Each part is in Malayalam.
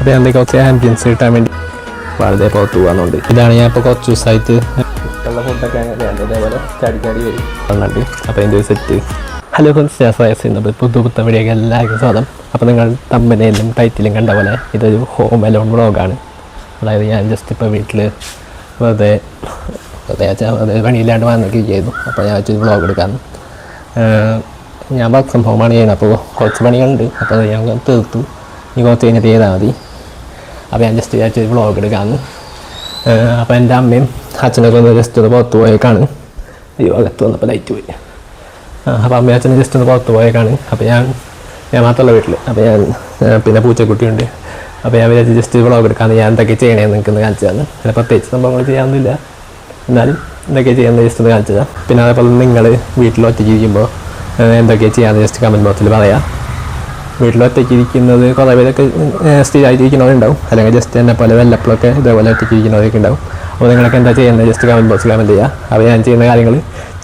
അപ്പോൾ എന്തൊക്കെ കുറച്ച് ആംബിയൻസ് കിട്ടാൻ വേണ്ടി വളരെ പുറത്ത് പോകാനുണ്ട്. ഇതാണ് ഞാൻ ഇപ്പോൾ കുറച്ച് ദിവസമായിട്ട് ഉള്ള ഫുഡൊക്കെ അങ്ങനെയാണ് ഇതേപോലെ ചാടി വരും പറഞ്ഞിട്ട്. അപ്പോൾ എൻ്റെ ഒരു സെറ്റ് ഹലോ ഫ്രണ്ട്സ്, പുതുപുത്ത വീഡിയോക്ക് എല്ലാവർക്കും സ്വാഗതം. അപ്പോൾ നിങ്ങൾ തമ്പനയിലും ടൈറ്റിലും കണ്ട പോലെ ഇതൊരു ഹോം അലോൺ വ്ളോഗാണ്. അതായത് ഞാൻ ജസ്റ്റ് ഇപ്പോൾ വീട്ടിൽ വെറുതെ പണിയില്ലാണ്ട് വന്നിരിക്കുകയായിരുന്നു. അപ്പോൾ ഞാൻ വെച്ചൊരു വ്ളോഗ് എടുക്കാമെന്ന്. ഞാൻ വർക്ക് ഫ്രം ഹോമാണ് ചെയ്യുന്നത്. അപ്പോൾ കുറച്ച് പണികളുണ്ട്. അപ്പോൾ ഞാൻ തീർത്തു. ഇനി കുറച്ച് കഴിഞ്ഞിട്ട് ചെയ്താൽ മതി. അപ്പോൾ ഞാൻ ജസ്റ്റ് വിചാരിച്ചൊരു വ്ളോഗ് എടുക്കാമെന്ന്. അപ്പോൾ എൻ്റെ അമ്മയും അച്ഛനൊക്കെ ഒന്ന് ജസ്റ്റ് ഒന്ന് പുറത്ത് പോയേക്കാണ്. അകത്ത് വന്നപ്പോൾ ലൈറ്റ് പോയി. അപ്പോൾ അമ്മയും അച്ഛനും ജസ്റ്റ് ഒന്ന് പുറത്ത് പോയേക്കാണ്. അപ്പോൾ ഞാൻ മാത്രമല്ല വീട്ടിൽ. അപ്പോൾ ഞാൻ പിന്നെ പൂച്ചക്കുട്ടിയുണ്ട്. അപ്പോൾ ഞാൻ വിചാരിച്ച് ജസ്റ്റ് വ്ളോഗ് എടുക്കാമെന്ന്. ഞാൻ എന്തൊക്കെ ചെയ്യണമെന്ന് നിൽക്കുന്നത് കാണിച്ചു തന്നു. പിന്നെ പ്രത്യേകിച്ച് സംഭവങ്ങൾ ചെയ്യാനൊന്നുമില്ല, എന്നാലും എന്തൊക്കെ ചെയ്യാമെന്ന് ജസ്റ്റ് ഒന്ന് കാണിച്ചു തരാം. പിന്നെ അതേപോലെ നിങ്ങൾ വീട്ടിൽ ഒറ്റയ്ക്ക് ഇരിക്കുമ്പോൾ എന്തൊക്കെ ചെയ്യാമെന്ന് ജസ്റ്റ് കമൻറ്റ് ബോക്സിൽ പറയാം. വീട്ടിൽ ഒറ്റയ്ക്ക് ഇരിക്കുന്നത് കുറേ പേരൊക്കെ സ്ഥിരമായിട്ട് ഇരിക്കുന്നവരുണ്ടാവും, അല്ലെങ്കിൽ ജസ്റ്റ് എന്നെ പോലെ വല്ലപ്പോഴൊക്കെ ഇതേപോലെ ഒറ്റയ്ക്ക് ഇരിക്കുന്നവരൊക്കെ ഉണ്ടാവും. അപ്പോൾ നിങ്ങളൊക്കെ എന്താ ചെയ്യുന്നത് ജസ്റ്റ് കമൻറ്റ് ബോക്സിൽ കമൻറ്റ് ചെയ്യുക. അപ്പോൾ ഞാൻ ചെയ്യുന്ന കാര്യങ്ങൾ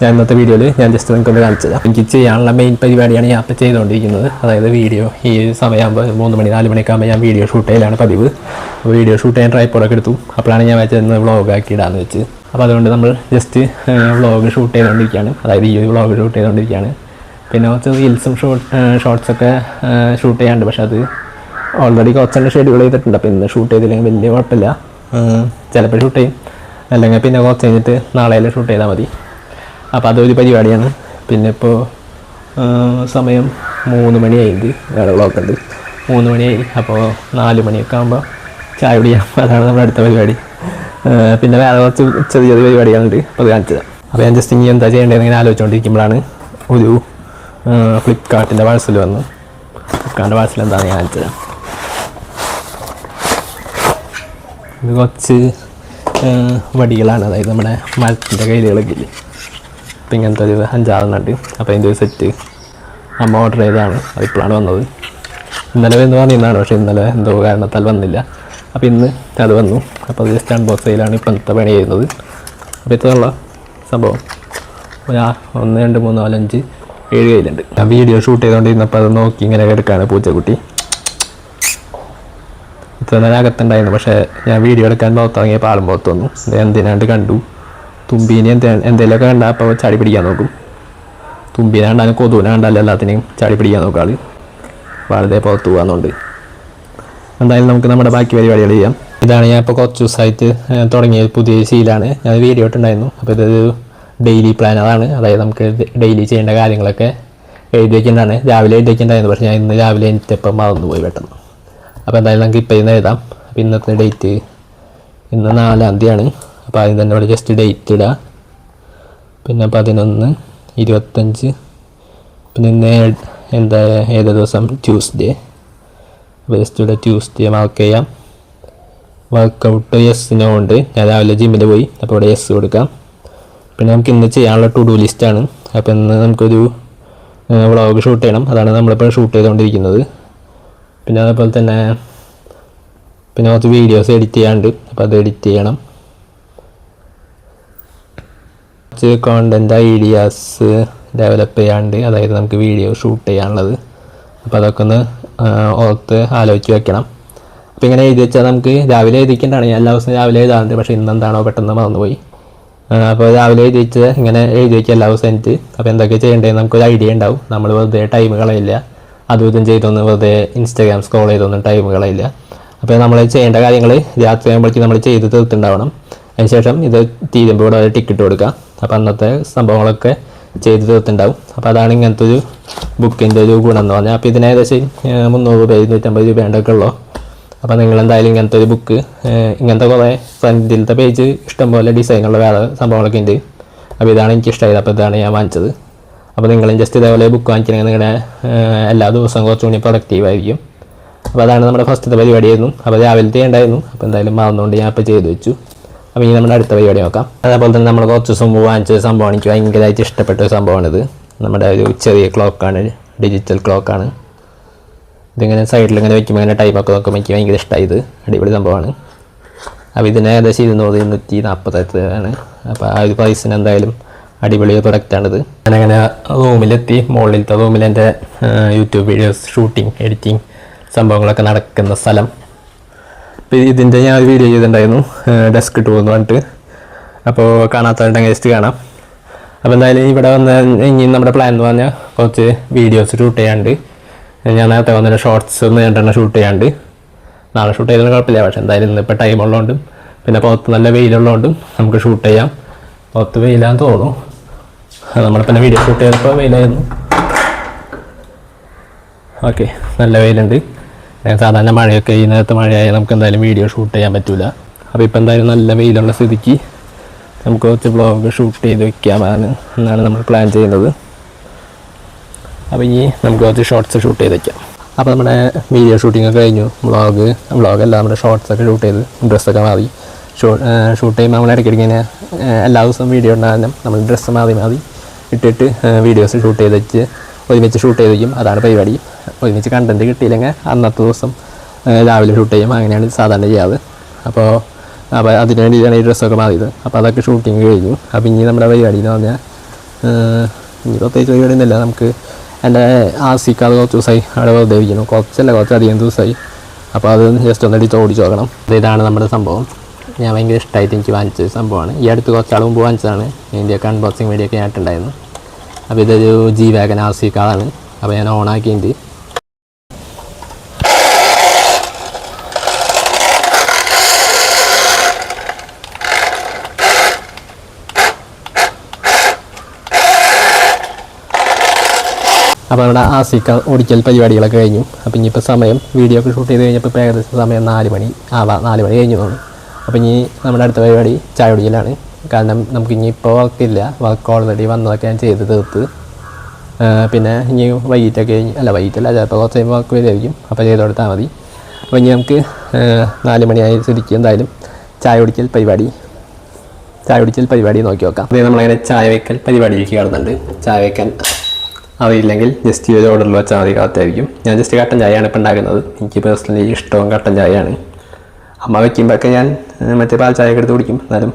ഞാൻ ഇന്നത്തെ വീഡിയോയിൽ ഞാൻ ജസ്റ്റ് നിങ്ങൾക്കൊന്ന് കാണിച്ചു തരാം. എനിക്ക് ചെയ്യാനുള്ള മെയിൻ പരിപാടിയാണ് ഞാൻ ഇപ്പോൾ ചെയ്തുകൊണ്ടിരിക്കുന്നത്. അതായത് വീഡിയോ ഈ സമയമാകുമ്പോൾ 3 മണി 4 മണിയൊക്കെ ആകുമ്പോൾ ഞാൻ വീഡിയോ ഷൂട്ട് ചെയ്യലാണ് പതിവ്. അപ്പോൾ വീഡിയോ ഷൂട്ട് ചെയ്യാൻ ട്രൈപ്പോഡൊക്കെ എടുത്തു. അപ്പോഴാണ് ഞാൻ വെച്ചത് വ്ളോഗ് ആക്കി ഇടാമെന്ന് വെച്ച്. അപ്പോൾ അതുകൊണ്ട് നമ്മൾ ജസ്റ്റ് വ്ളോഗ് ഷൂട്ട് ചെയ്തുകൊണ്ടിരിക്കുകയാണ്. അതായത് ഈ വ്ളോഗ് ഷൂട്ട് ചെയ്തുകൊണ്ടിരിക്കുകയാണ്. പിന്നെ കുറച്ച് റീൽസും ഷോർട്സൊക്കെ ഷൂട്ട് ചെയ്യാണ്ട്, പക്ഷെ അത് ഓൾറെഡി കുറച്ചെണ്ണം ഷെഡ്യൂൾ ചെയ്തിട്ടുണ്ട്. അപ്പോൾ ഇന്ന് ഷൂട്ട് ചെയ്തില്ലെങ്കിൽ വലിയ കുഴപ്പമില്ല. ചിലപ്പോൾ ഷൂട്ട് ചെയ്യും, അല്ലെങ്കിൽ പിന്നെ കുറച്ച് കഴിഞ്ഞിട്ട് നാളെ ഷൂട്ട് ചെയ്താൽ മതി. അപ്പോൾ അതൊരു പരിപാടിയാണ്. പിന്നെ ഇപ്പോൾ സമയം 3 മണിയായിട്ട് വേറെ വ്ളോഗ് ഉണ്ട്. 3 മണിയായി. അപ്പോൾ 4 മണിയൊക്കെ ആകുമ്പോൾ ചായ കുടിക്കാം. അതാണ് നമ്മുടെ അടുത്ത പരിപാടി. പിന്നെ വേറെ കുറച്ച് ചെറിയ പരിപാടികളുണ്ട്. അപ്പോൾ അത് കാണിച്ചതാണ്. അപ്പോൾ ഞാൻ ജസ്റ്റ് ഇനി എന്താ ചെയ്യേണ്ടതെന്ന് ഇങ്ങനെ ആലോചിച്ചുകൊണ്ടിരിക്കുമ്പോഴാണ് ഒരു ഫ്ലിപ്കാർട്ടിൻ്റെ പാഴ്സൽ വന്നു. ഫ്ലിപ്കാർട്ടിൻ്റെ പാഴ്സൽ എന്താണെന്ന് ഞാൻ കാണിച്ചതാണ്. ഇത് കുറച്ച് വടികളാണ്, അതായത് നമ്മുടെ മരത്തിൻ്റെ കൈലുകളൊക്കെ ഇല്ലേ. അപ്പോൾ ഇങ്ങനത്തെ ഒരു 5-6 ഉണ്ട്. അപ്പോൾ അതിൻ്റെ ഒരു സെറ്റ് അമ്മ ഓർഡർ ചെയ്തതാണ്. അതിപ്പോഴാണ് വന്നത്. ഇന്നലെ എന്ന് പറഞ്ഞിരുന്നതാണ്, പക്ഷേ ഇന്നലെ എന്തോ കാരണത്താൽ വന്നില്ല. അപ്പോൾ ഇന്ന് അത് വന്നു. അപ്പോൾ അത് ജസ്റ്റ് അൺബോക്സ് ചെയ്യലാണ് ഇപ്പോഴത്തെ പണി ചെയ്യുന്നത്. അപ്പോൾ ഇത്രയുള്ള സംഭവം 1 2 3 4 5 7 കയ്യിലുണ്ട്. ഞാൻ വീഡിയോ ഷൂട്ട് ചെയ്തുകൊണ്ടിരുന്നപ്പോൾ അത് നോക്കി ഇങ്ങനെ എടുക്കുകയാണ് പൂച്ചക്കുട്ടി. ഇത്ര നേരം അകത്തുണ്ടായിരുന്നു, പക്ഷേ ഞാൻ വീഡിയോ എടുക്കാൻ പുറത്തിറങ്ങിയപ്പോൾ ആളും പുറത്ത് വന്നു. എന്തിനാണ്ട് കണ്ടു തുമ്പീനെ എന്തെങ്കിലുമൊക്കെ കണ്ടാൽ അപ്പോൾ ചാടി പിടിക്കാൻ നോക്കും. തുമ്പീനെ കണ്ടാലും കൊതുവിനെ കണ്ടാലും എല്ലാത്തിനെയും ചാടി പിടിക്കാൻ നോക്കും ആൾ. വളരെ പുറത്ത് പോകാമെന്നുണ്ട്. എന്തായാലും നമുക്ക് നമ്മുടെ ബാക്കി പരിപാടികൾ ചെയ്യാം. ഇതാണ് ഞാൻ ഇപ്പോൾ കുറച്ച് ദിവസമായിട്ട് തുടങ്ങിയ പുതിയ ശീലമാണ്. ഞാൻ വീഡിയോ ഇട്ടുണ്ടായിരുന്നു. അപ്പോൾ ഇതൊരു ഡെയിലി പ്ലാനറാണ്. അതായത് നമുക്ക് ഡെയിലി ചെയ്യേണ്ട കാര്യങ്ങളൊക്കെ എഴുതി വയ്ക്കേണ്ടതാണ്. രാവിലെ എഴുതി വയ്ക്കേണ്ടായിരുന്നു, പക്ഷേ ഞാൻ ഇന്ന് രാവിലെ എനിക്കിപ്പം മറന്നുപോയി പെട്ടെന്ന്. അപ്പോൾ എന്തായാലും നമുക്ക് ഇപ്പോൾ ഇന്ന് എഴുതാം. അപ്പോൾ ഇന്നത്തെ ഡേറ്റ് ഇന്ന് 4-ാം തീയതിയാണ്. അപ്പോൾ ആദ്യം തന്നെ ഇവിടെ ജസ്റ്റ് ഡേറ്റ് ഇടുക. പിന്നെ 11 25 പിന്നെ ഇന്ന് ഏത് ദിവസം ട്യൂസ്ഡേ. അപ്പോൾ ജസ്റ്റ് ഇവിടെ ട്യൂസ്ഡേ മാർക്ക് ചെയ്യാം. വർക്കൗട്ട് യെസ്സിനോ ഉണ്ട്. ഞാൻ രാവിലെ ജിമ്മിൽ പോയി, അപ്പോൾ ഇവിടെ യെസ് കൊടുക്കാം. പിന്നെ നമുക്ക് ഇന്ന് ചെയ്യാനുള്ള ടു ഡു ലിസ്റ്റാണ്. അപ്പോൾ ഇന്ന് നമുക്കൊരു വ്ളോഗ് ഷൂട്ട് ചെയ്യണം. അതാണ് നമ്മളിപ്പോൾ ഷൂട്ട് ചെയ്തുകൊണ്ടിരിക്കുന്നത്. പിന്നെ അതേപോലെ തന്നെ പിന്നെ കുറച്ച് വീഡിയോസ് എഡിറ്റ് ചെയ്യാനുണ്ട്. അപ്പോൾ അത് എഡിറ്റ് ചെയ്യണം. കുറച്ച് കോണ്ടൻറ്റ് ഐഡിയാസ് ഡെവലപ്പ് ചെയ്യാനുണ്ട്. അതായത് നമുക്ക് വീഡിയോ ഷൂട്ട് ചെയ്യാനുള്ളത്. അപ്പോൾ അതൊക്കെ ഒന്ന് ഓർത്ത് ആലോചിച്ച് വെക്കണം. അപ്പോൾ ഇങ്ങനെ എഴുതി വെച്ചാൽ നമുക്ക് രാവിലെ എഴുതിക്കേണ്ടതാണ്. ഞാൻ എല്ലാ ദിവസവും രാവിലെ എഴുതാറുണ്ട്, പക്ഷേ ഇന്നെന്താണോ പെട്ടെന്ന് മറന്നുപോയി. അപ്പോൾ രാവിലെ എഴുതി വെച്ച് ഇങ്ങനെ എഴുതി വയ്ക്കുക എല്ലാ ദിവസം എനിക്ക്. അപ്പോൾ എന്തൊക്കെ ചെയ്യേണ്ടതെന്ന് നമുക്കൊരു ഐഡിയ ഉണ്ടാവും. നമ്മൾ വെറുതെ ടൈം കളയില്ല. അതും ഇതും ചെയ്തൊന്നും വെറുതെ ഇൻസ്റ്റാഗ്രാം സ്ക്രോൾ ചെയ്തൊന്നും ടൈം കളയില്ല. അപ്പോൾ നമ്മൾ ചെയ്യേണ്ട കാര്യങ്ങൾ രാത്രി ആകുമ്പോഴേക്കും നമ്മൾ ചെയ്ത് തീർത്തുണ്ടാവണം. അതിനുശേഷം ഇത് തീരുമ്പോൾ ഇവിടെ ടിക്കറ്റ് കൊടുക്കുക. അപ്പോൾ അന്നത്തെ സംഭവങ്ങളൊക്കെ ചെയ്ത് തീർത്തുണ്ടാവും. അപ്പോൾ അതാണ് ഇങ്ങനത്തെ ഒരു ബുക്കിൻ്റെ ഒരു ഗുണം എന്ന് പറഞ്ഞാൽ. അപ്പോൾ ഇതിന് ഏകദേശം 300 രൂപ 250 രൂപയൊക്കെ ഉള്ളൂ. അപ്പോൾ നിങ്ങളെന്തായാലും ഇങ്ങനത്തെ ഒരു ബുക്ക്, ഇങ്ങനത്തെ കുറേ ഫ്രണ്ടിലത്തെ പേജ് ഇഷ്ടംപോലെ ഡിസൈനുള്ള വേറെ സംഭവങ്ങളൊക്കെ ഉണ്ട്. അപ്പോൾ ഇതാണ് എനിക്കിഷ്ടമായത്. അപ്പോൾ ഇതാണ് ഞാൻ വാങ്ങിച്ചത്. അപ്പോൾ നിങ്ങളും ജസ്റ്റ് ഇതേപോലെ ബുക്ക് വാങ്ങിക്കണമെങ്കിൽ നിങ്ങളുടെ എല്ലാ ദിവസവും കുറച്ചുകൂടി പ്രൊഡക്റ്റീവായിരിക്കും. അപ്പോൾ അതാണ് നമ്മുടെ ഫസ്റ്റത്തെ പരിപാടിയായിരുന്നു. അപ്പോൾ രാവിലത്തെ ഉണ്ടായിരുന്നു. അപ്പോൾ എന്തായാലും മറന്നുകൊണ്ട് ഞാൻ ഇപ്പോൾ ചെയ്ത് വെച്ചു. അപ്പോൾ ഇനി നമ്മുടെ അടുത്ത പരിപാടി നോക്കാം. അതേപോലെ തന്നെ നമ്മൾ കുറച്ച് ദിവസം മുമ്പ് വാങ്ങിച്ച സംഭവമാണ്. എനിക്ക് ഭയങ്കരമായിട്ട് ഇഷ്ടപ്പെട്ട ഒരു സംഭവമാണിത്. നമ്മുടെ ഒരു ചെറിയ ക്ലോക്കാണ്, ഡിജിറ്റൽ ക്ലോക്കാണ്. ഇതിങ്ങനെ സൈഡിൽ ഇങ്ങനെ വയ്ക്കുമ്പോൾ ഇങ്ങനെ ടൈമൊക്കെ നോക്കുമ്പോൾ എനിക്ക് ഭയങ്കര ഇഷ്ടമായി. ഇത് അടിപൊളി സംഭവമാണ്. അപ്പോൾ ഇതിന് ഏകദേശം 240 ആണ്. അപ്പോൾ ആ ഒരു പ്രൈസിന് എന്തായാലും അടിപൊളി പ്രൊഡക്റ്റാണിത്. ഞാനങ്ങനെ റൂമിലെത്തി. മുകളിലത്തെ റൂമിൽ എൻ്റെ യൂട്യൂബ് വീഡിയോസ് ഷൂട്ടിങ് എഡിറ്റിംഗ് സംഭവങ്ങളൊക്കെ നടക്കുന്ന സ്ഥലം. അപ്പോൾ ഇതിൻ്റെ ഞാൻ ഒരു വീഡിയോ ചെയ്തിട്ടുണ്ടായിരുന്നു, ഡെസ്ക് ടൂർ എന്ന് പറഞ്ഞിട്ട്. അപ്പോൾ കാണാത്തവരുണ്ടെങ്കിൽ ജസ്റ്റ് കാണാം. അപ്പോൾ എന്തായാലും ഇവിടെ വന്ന് ഇനി നമ്മുടെ പ്ലാൻ എന്ന് പറഞ്ഞാൽ കുറച്ച് വീഡിയോസ് ഷൂട്ട് ചെയ്യാണ്ട്. ഞാൻ നേരത്തെ വന്നിട്ട് ഷോർട്സ് ഒന്ന് 2 ഷൂട്ട് ചെയ്യാണ്ട്. നാളെ ഷൂട്ട് ചെയ്തതിന് കുഴപ്പമില്ല, പക്ഷേ എന്തായാലും ഇന്നിപ്പോൾ ടൈം ഉള്ളതുകൊണ്ടും പിന്നെ പുറത്ത് നല്ല വെയിലുള്ളതുകൊണ്ടും നമുക്ക് ഷൂട്ട് ചെയ്യാം. പുറത്ത് വെയിലാന്ന് തോന്നുന്നു. നമ്മളിപ്പോൾ വീഡിയോ ഷൂട്ട് ചെയ്തപ്പോൾ വെയിലായിരുന്നു. ഓക്കെ, നല്ല വെയിലുണ്ട്. സാധാരണ മഴയൊക്കെ ഈ നേരത്തെ മഴയായാൽ നമുക്ക് എന്തായാലും വീഡിയോ ഷൂട്ട് ചെയ്യാൻ പറ്റില്ല. അപ്പോൾ ഇപ്പോൾ എന്തായാലും നല്ല വെയിലുള്ള സ്ഥിതിക്ക് നമുക്ക് കുറച്ച് വ്ളോഗ് ഷൂട്ട് ചെയ്ത് വെക്കാമെന്നാണ് നമ്മൾ പ്ലാൻ ചെയ്യുന്നത്. അപ്പോൾ ഇനി നമുക്ക് കുറച്ച് ഷോർട്സ് ഷൂട്ട് ചെയ്ത് വയ്ക്കാം. അപ്പോൾ നമ്മുടെ വീഡിയോ ഷൂട്ടിങ്ങൊക്കെ കഴിഞ്ഞു. വ്ളോഗല്ല, നമ്മുടെ ഷോർട്സൊക്കെ ഷൂട്ട് ചെയ്ത് ഡ്രസ്സൊക്കെ മാറി ഷൂട്ട് ചെയ്യുമ്പോൾ നമ്മൾ ഇടയ്ക്കിടയ്ക്ക് ഇങ്ങനെ എല്ലാ ദിവസവും വീഡിയോ ഉണ്ടാകാനും നമ്മൾ ഡ്രസ്സ് മാറി ഇട്ടിട്ട് വീഡിയോസ് ഷൂട്ട് ചെയ്ത് വെച്ച് ഒരുമിച്ച് ഷൂട്ട് ചെയ്ത് വയ്ക്കും. അതാണ് പരിപാടി. ഒരുമിച്ച് കണ്ടൻറ്റ് കിട്ടിയില്ലെങ്കിൽ അന്നത്തെ ദിവസം രാവിലെ ഷൂട്ട് ചെയ്യും. അങ്ങനെയാണ് സാധാരണ ചെയ്യാറ്. അപ്പോൾ അതിന് വേണ്ടിയിട്ടാണ് ഈ ഡ്രസ്സൊക്കെ മാറിയത്. അപ്പോൾ അതൊക്കെ ഷൂട്ടിങ് കഴിഞ്ഞു. അപ്പോൾ ഇനി നമ്മുടെ പരിപാടി എന്ന് പറഞ്ഞാൽ ഇനി പ്രത്യേകിച്ച് പരിപാടി ഒന്നുമില്ല. നമുക്ക് എൻ്റെ ആസിക്കാതെ കുറച്ച് ദിവസമായി അവിടെ വെറുതെ ഇരിക്കുന്നു. കുറച്ചധികം ദിവസമായി. അപ്പോൾ അത് ജസ്റ്റ് ഒന്ന് എടുത്ത് ഓടിച്ച് നോക്കണം. ഇതാണ് നമ്മുടെ സംഭവം. ഞാൻ ഭയങ്കര ഇഷ്ടമായിട്ട് എനിക്ക് വാങ്ങിച്ച സംഭവമാണ്. ഈ അടുത്ത് കുറച്ചാൾ മുമ്പ് വാങ്ങിച്ചതാണ്. ഇതിൻ്റെയൊക്കെ അൺബോക്സിങ് വീഡിയോ ഒക്കെ ആയിട്ടുണ്ടായിരുന്നു. അപ്പോൾ ഇതൊരു ജി വാഗൻ ആസിക്കാതാണ്. അപ്പോൾ ഞാൻ ഓണാക്കിയിട്ട് അപ്പോൾ നമ്മുടെ ആസിക്ക ഓടിക്കൽ പരിപാടികളൊക്കെ കഴിഞ്ഞു. അപ്പോൾ ഇനിയിപ്പോൾ സമയം വീഡിയോ ഒക്കെ ഷൂട്ട് ചെയ്ത് കഴിഞ്ഞപ്പോൾ ഇപ്പോൾ ഏകദേശം സമയം 4 മണി കഴിഞ്ഞു തോന്നുന്നു. അപ്പോൾ ഇനി നമ്മുടെ അടുത്ത പരിപാടി ചായ കുടിക്കലാണ്. കാരണം നമുക്ക് ഇനിയിപ്പോൾ വർക്കില്ല. വർക്ക് ഓൾറെഡി വന്നതൊക്കെ ഞാൻ ചെയ്ത് തീർത്ത്. പിന്നെ ഇനി വൈകിട്ടൊക്കെ വൈകിട്ടല്ല, ചിലപ്പോൾ കുറച്ച് കഴിയുമ്പോൾ വർക്ക് വരുമായിരിക്കും. അപ്പോൾ ചെയ്ത് കൊടുത്താൽ മതി. അപ്പോൾ ഇനി നമുക്ക് 4 മണിയായി സ്ഥിതിക്ക് എന്തായാലും ചായ കുടിക്കൽ പരിപാടി നോക്കി നോക്കാം. അതേ നമ്മളങ്ങനെ ചായ വയ്ക്കൽ പരിപാടിയിലേക്ക് കടന്നുണ്ട്. ചായ വയ്ക്കാൻ അറിയില്ലെങ്കിൽ ജസ്റ്റ് ഒരു ഓർഡറിൽ വെച്ചാൽ മതി, കാത്തായിരിക്കും. ഞാൻ ജസ്റ്റ് കട്ടൻ ചായയാണ് ഇപ്പോൾ ഉണ്ടാക്കുന്നത്. എനിക്ക് പേഴ്സണലി ഇഷ്ടവും കട്ടൻ ചായയാണ്. അമ്മ വയ്ക്കുമ്പോഴൊക്കെ ഞാൻ മറ്റേ പാൽ ചായ എടുത്ത് കുടിക്കും. എന്നാലും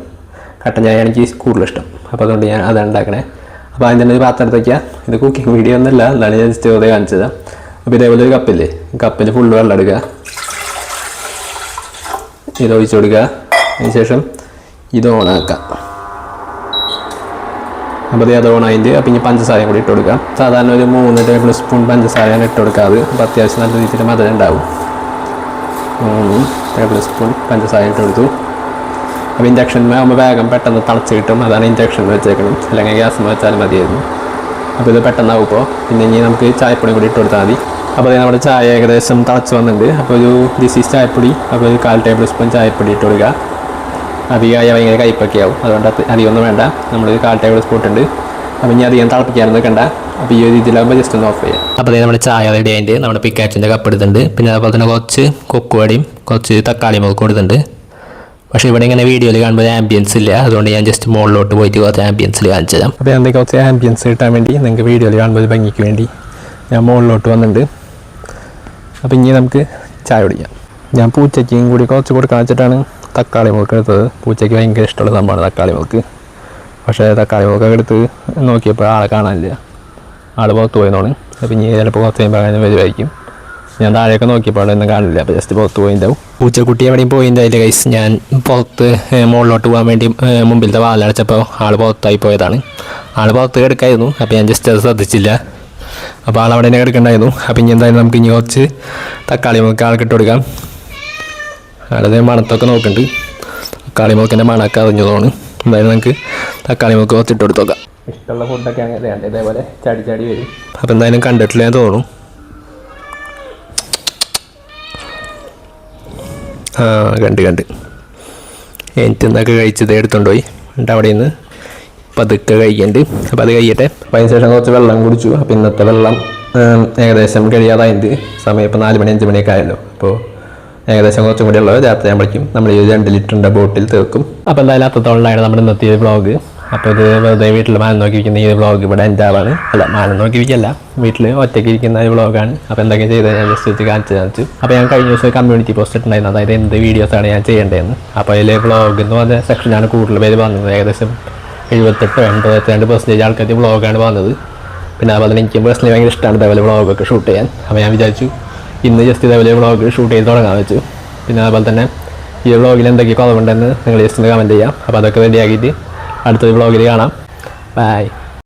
കട്ടൻ ചായ എനിക്ക് കൂടുതൽ ഇഷ്ടം. അപ്പോൾ അതുകൊണ്ട് ഞാൻ അതാണ് ഉണ്ടാക്കണേ. അപ്പോൾ അതിൻ്റെ ഒരു പാത്രം എടുത്ത് വയ്ക്കുക. ഇത് കുക്കിംഗ് വീഡിയോ ഒന്നുമല്ല, എന്നാണ് ഞാൻ ജസ്റ്റ് വെറുതെ കാണിച്ചത്. അപ്പോൾ ഇതേപോലെ ഒരു കപ്പിൽ ഫുള്ള് വെള്ളം എടുക്കുക. ഇത് ഒഴിച്ച് കൊടുക്കുക. അതിനുശേഷം ഇത് ഓണാക്കാം. അപ്പോൾ അത് ഓണായിട്ട് അപ്പോൾ ഇനി പഞ്ചസാരയും കൂടി ഇട്ട് കൊടുക്കാം. സാധാരണ ഒരു 3 ടേബിൾ സ്പൂൺ പഞ്ചസാരയാണ് ഇട്ട് കൊടുക്കാറ്. അപ്പോൾ അത്യാവശ്യം നല്ല രീതിയിൽ മധുരം ഉണ്ടാവും. 3 ടേബിൾ സ്പൂൺ പഞ്ചസാര ഇട്ട് കൊടുത്തു. അപ്പോൾ ഇൻഡക്ഷനിൽ ആകുമ്പോൾ വേഗം പെട്ടെന്ന് തിളച്ച് കിട്ടും. അതാണ് ഇൻഡക്ഷനിൽ വെച്ചേക്കണം. അല്ലെങ്കിൽ ഗ്യാസിൽ വെച്ചാലും മതിയായിരുന്നു. അപ്പോൾ ഇത് പെട്ടെന്നാവുമ്പോൾ പിന്നെ ഇനി നമുക്ക് ചായപ്പൊടി കൂടി ഇട്ട് കൊടുത്താൽ മതി. അപ്പോൾ നമ്മുടെ ചായ ഏകദേശം തിളച്ച് വന്നിട്ടുണ്ട്. അപ്പോൾ ഒരു ദിസ് ഈസ് ചായപ്പൊടി. അപ്പോൾ ഒരു 1/4 ടേബിൾ സ്പൂൺ ചായപ്പൊടി ഇട്ട് കൊടുക്കുക. അധികമായ ഭയങ്കര കയ്പ്പൊക്കെ ആവും. അതുകൊണ്ട് അധികമൊന്നും വേണ്ട. നമ്മൾ 1/4 ടേബിൾ സ്പൂൺ ഉണ്ട്. അപ്പോൾ ഇനി അധികം തിളപ്പിക്കാനൊന്നും കണ്ട. അപ്പോൾ ഈ ഒരു രീതിയിലാകുമ്പോൾ ജസ്റ്റ് ഒന്ന് ഓഫ് ചെയ്യാം. അപ്പോൾ നമ്മുടെ ചായ റെഡി ആയിട്ട് നമ്മുടെ പിക്കാച്ചിൻ്റെ കപ്പ് എടുത്തിട്ടുണ്ട്. പിന്നെ അതുപോലെ തന്നെ കുറച്ച് കൊക്കുവടിയും കുറച്ച് തക്കാളി മുളക് കൊടുത്തിട്ടുണ്ട്. പക്ഷേ ഇവിടെ ഇങ്ങനെ വീഡിയോയിൽ കാണുമ്പോൾ ആംബിയൻസ് ഇല്ല. അതുകൊണ്ട് ഞാൻ ജസ്റ്റ് മുകളിലോട്ട് പോയിട്ട് കുറച്ച് ആംബിയൻസിൽ കാണിച്ചു തരാം. അപ്പോൾ എന്തെങ്കിലും കുറച്ച് ആംബിയൻസ് കിട്ടാൻ വേണ്ടി നിങ്ങൾക്ക് വീഡിയോയിൽ കാണുമ്പോൾ ഒരു ഭംഗിക്ക് വേണ്ടി ഞാൻ മുകളിലോട്ട് വന്നിട്ടുണ്ട്. അപ്പോൾ ഇനി നമുക്ക് ചായ കുടിക്കാം. ഞാൻ പൂച്ചയ്ക്കും കൂടി കുറച്ച് കൊടുക്കാൻ വെച്ചിട്ടാണ് തക്കാളി മുളക് എടുത്തത്. പൂച്ചയ്ക്ക് ഭയങ്കര ഇഷ്ടമുള്ള സംഭവമാണ് തക്കാളി മുളക്. പക്ഷേ തക്കാളി മുളകൊക്കെ എടുത്ത് നോക്കിയപ്പോൾ ആളെ കാണാനില്ല. ആൾ പുറത്ത് പോയെന്നാണ്. അപ്പോൾ ഇനി ചിലപ്പോൾ കുറച്ച് കഴിയുമ്പോൾ അങ്ങനെ വരുമായിരിക്കും. ഞാൻ താഴെയൊക്കെ നോക്കിയപ്പോൾ അവിടെ ഒന്നും കാണില്ല. അപ്പോൾ ജസ്റ്റ് പുറത്ത് പോയിണ്ടാവും. പൂച്ചക്കുട്ടി എവിടെയും പോയിണ്ടായില്ല ഗൈസ്. ഞാൻ പുറത്ത് മുകളിലോട്ട് പോകാൻ വേണ്ടി മുമ്പിലത്തെ വാലടച്ചപ്പോൾ ആൾ പുറത്തായി പോയതാണ്. ആൾ പുറത്ത് കിടക്കായിരുന്നു. അപ്പോൾ ഞാൻ ജസ്റ്റ് അത് ശ്രദ്ധിച്ചില്ല. അപ്പോൾ ആളവിടെ തന്നെ കിടക്കണ്ടായിരുന്നു. അപ്പോൾ ഇനി എന്തായാലും നമുക്ക് ഇനി കുറച്ച് തക്കാളി മുളക് ആൾക്കിട്ട് കൊടുക്കാം. ആളത് മണത്തൊക്കെ നോക്കുന്നുണ്ട്. തക്കാളി മുളകിൻ്റെ മണമൊക്കെ അറിഞ്ഞതാണ്. എന്തായാലും നമുക്ക് തക്കാളി മുളക് കുറച്ചിട്ട് കൊടുത്ത് നോക്കാം. ഇഷ്ടമുള്ള ഫുഡൊക്കെ അങ്ങനെ ഇതേപോലെ ചാടി വരും. അപ്പോൾ എന്തായാലും കണ്ടിട്ടില്ല എന്ന് തോന്നും. കണ്ട് എനിക്ക് എന്തൊക്കെ കഴിച്ചത് എടുത്തുകൊണ്ട് പോയി. എന്നിട്ട് അവിടെ നിന്ന് പതുക്കെ കഴിക്കുന്നുണ്ട്. അപ്പോൾ അത് കഴിയട്ടെ. അപ്പോൾ അതിന് ശേഷം കുറച്ച് വെള്ളം കുടിച്ചു. അപ്പോൾ ഇന്നത്തെ വെള്ളം ഏകദേശം കഴിയാതായിട്ട് സമയം ഇപ്പോൾ 4 മണി 5 മണിയൊക്കെ ആയല്ലോ. അപ്പോൾ ഏകദേശം കുറച്ചും കൂടി ഉള്ളത് രാത്രി ആകുമ്പോഴേക്കും നമ്മൾ ഈ 2 ലിറ്ററിൻ്റെ ബോട്ടിൽ തീർക്കും. അപ്പോൾ എന്തായാലും അത്രത്തോളമാണ് നമ്മുടെ ഇന്നത്തെ ഈ വ്ളോഗ്. അപ്പോൾ ഇത് വെറുതെ വീട്ടിൽ മാനം നോക്കിയിരിക്കുന്ന ഈ വ്ളോഗ് ഇവിടെ എൻ്റെ ആളാണ്. മാനം നോക്കിയിരിക്കല്ല, വീട്ടിൽ ഒറ്റയ്ക്ക് ഇരിക്കുന്ന ഈ വ്ളോഗാണ്. അപ്പോൾ എന്തൊക്കെ ചെയ്തത് ഞാൻ ജസ്റ്റ് വെച്ച് കാണിച്ചു. അപ്പോൾ ഞാൻ കഴിഞ്ഞ ദിവസം കമ്മ്യൂണിറ്റി പോസ്റ്റ് ഇട്ടുണ്ടായിരുന്നു. അതായത് എന്ത് വീഡിയോസാണ് ഞാൻ ചെയ്യേണ്ടതെന്ന്. അപ്പോൾ അതിൽ വ്ളോഗ് എന്ന് പറഞ്ഞ സെക്ഷനാണ് കൂടുതൽ പേര് പറഞ്ഞത്. ഏകദേശം 78-82% ആൾക്കാർ വ്ളോഗാണ് പറഞ്ഞത്. പിന്നെ അതുപോലെ തന്നെ എനിക്ക് പേഴ്സണലി ഭയങ്കര ഇഷ്ടമാണ് ഇതേപോലെ വ്ളോഗൊക്കെ ഷൂട്ട് ചെയ്യാൻ. അപ്പോൾ ഞാൻ വിചാരിച്ചു ഇന്ന് ജസ്റ്റ് ഇതേപോലെ വ്ളോഗ് ഷൂട്ട് ചെയ്ത് തുടങ്ങാൻ വെച്ചു. പിന്നെ അതുപോലെ തന്നെ ഈ വ്ളോഗിൽ എന്തൊക്കെ കുറവുണ്ടെന്ന് നിങ്ങൾ ജസ്റ്റ് ഒന്ന് കമൻറ്റ് ചെയ്യാം. അപ്പോൾ അതൊക്കെ റെഡിയാക്കിയിട്ട് അടുത്തൊരു വ്ളോഗിൽ കാണാം. ബൈ.